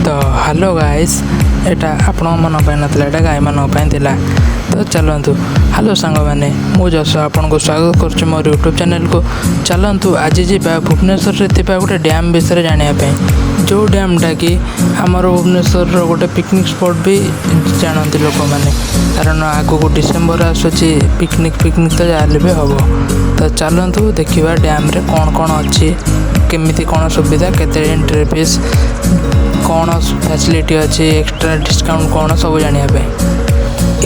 तो hello guys एटा आपण मन नथिला एटा गाय मान तो चलतु हेलो सांग मैंने मु जस आपन को स्वागत कर मोर यूट्यूब चैनल को। चलतु आज जा भुवनेश्वर गोटे डैम विषय जानापी जो डैमटा कि आमर भुवनेश्वर गोटे पिकनिक स्पॉट भी जानती लोक मैंने कारण आगू को डिसेम्बर आसूची पिकनिक तो जाले भी हम। तो चलतु देखा डैम रे कौन कौन अच्छी केमिति कौन सुविधा केते एंट्री फीस कौन फैसिलिटी अच्छी एक्स्ट्रा डिस्काउंट कौन सब जानापी।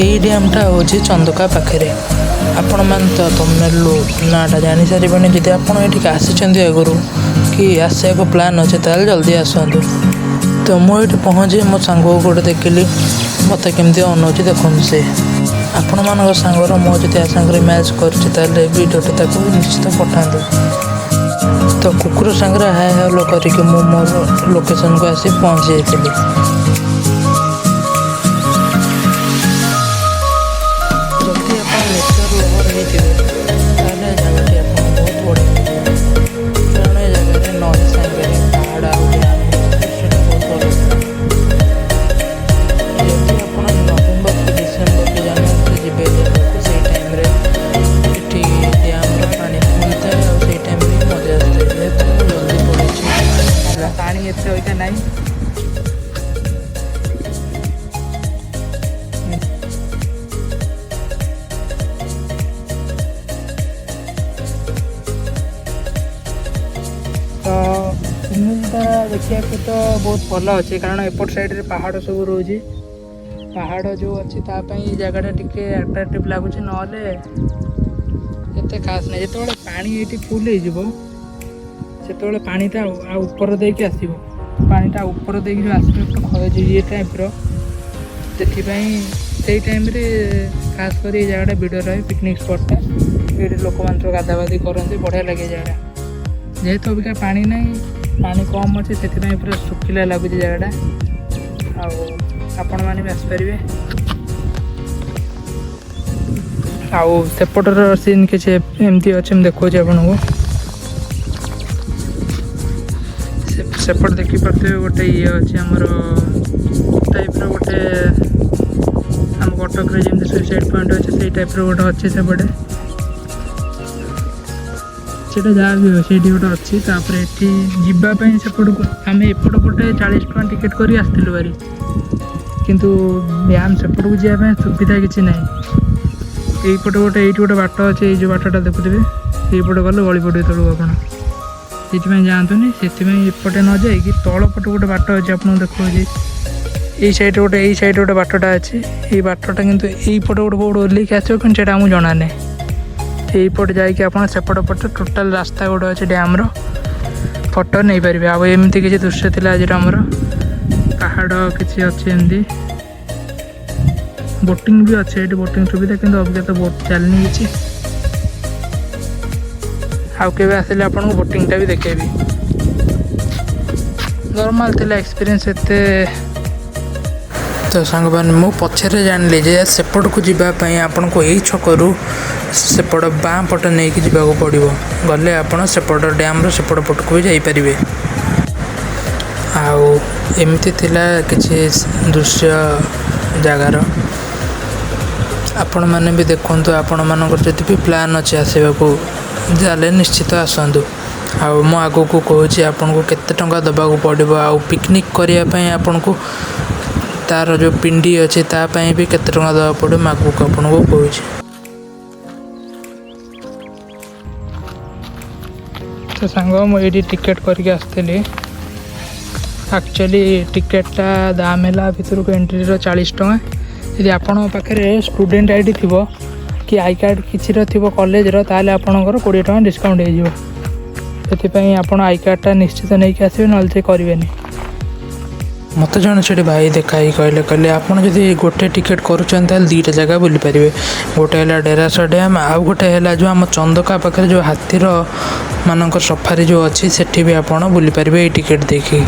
यही डैमटा हूँ चंदका पाखे आपण मैंने तो तुमनेलु नाटा जानी सारे जब आप आसी आगुरी कि आसा को प्लान अच्छे ताल जल्दी आसतु। तो मुझे पहुँचे मो सांग को गोटे देखिली मत केमती अनौची देखो से आपण मान सांगर मुझे सांगे मैच करीडियोटे निश्चित पठातु। तो कुकुर सांगे हाय हेलो करके मो मोर लोकेशन को आसी पहुँची जाइली। देखा तो बहुत भल अच्छे कारण एपट साइड रे पहाड़ सब रोज पहाड़ जो अच्छी जगह टी अट्राक्टिव लगुच ना खास नहीं जो पानी ये फुल हो पानीटा ऊपर देके आसो पानीटा ऊपर देकी जो आस ये टाइप से टाइम रे खास कर ये जगह भिड़ रहे पिकनिक स्पॉटा ये लोक मान गाधागाधि करते बढ़िया लगे जगह जेहेतु अबिका पानी नहीं पानी कम अच्छे से पूरा सुखिला लगुच जगहटा आपण मैंने भी आसपारे आउटर सीन किसी एमती अच्छे देखा आपन को सेपट देखिपे गोटे ये अच्छे आमर टाइप गोटे आम कटक जमी सुइसाइड पॉइंट अच्छे से टाइप गोटे अच्छे सेपटे सेटा जहाँ भी हो से गोटे अच्छी जावाई सेपट को आम एपट पटे 40 टका टिकेट कर आसलु बारी किंतु डैम सेपट को जावाई सुविधा किसी ना यहीपटे गोटे ये गोटे बाट अच्छे जो बाटा देखुए यहीपटे गले गली पड़े तलू आप जातुनि से एपटे न जाकि तलपटे गोटे बाट अच्छे आप देखो ये साइड गोटे बाटा अच्छी ये बाटा कितु यहीपटे गोटे कौट ओल्लिक आसो कि आमको जना ना यहीपटे जापट पटे टोटाल रास्ता गोटे अच्छे डैम्र फोटो नहीं पारे आमती किसी दृश्य थी आज आमर पहाड़ किसी अच्छे एमती बोटिंग भी अच्छे ये बोटिंग सुविधा कि अभी तो बोट चलनी किसी आउ के आसिले आपन को बोटिंगटा भी देखेबी नॉर्मल थिला एक्सपीरियंस एते। तो सांग मैंने मु पछरे जानली जे सेपट को जीवाई आपन को यही छकरू सेपट बाँ पट नहीं कि जावाक पड़ो गले आपड़ सेपट डैम्र सेपट पट को भी जापरें आमती किसी दृश्य जगार आपण मैंने भी देखु आपण मान जब भी प्लान अच्छे आसवाक जाले निश्चित आसतु आगू को कहूँ आपन को केते टंका दबाक पड़ो आउ पिकनिक करने आपन को तार जो पिंडी अच्छे तापाई भी केते टंका दबा पड़ो आगू को आपन को कहूँ। तो सांग मुझे टिकेट करके आसती एक्चुअली टिकेटा दाम है भितर को एंट्री 40 टका यदि आपण पाखे स्टूडेंट आईडी थी कि आई कार्ड किसी थी कॉलेज ताले आपणकर 20 टका डिस्काउंट होती आपड़ आई कार्डटा निश्चित नहीं आसवे ना करें। मत जन से भाई देखाई कहले आप गोटे टिकेट करुँच दुईटा जगह बुली पारे गोटे है डेरास डैम आउ गोटे है जो आम चंदका पाखे जो हाथीर मान सफारी जो अच्छी से भी आप बुली पारे टिकेट देखी।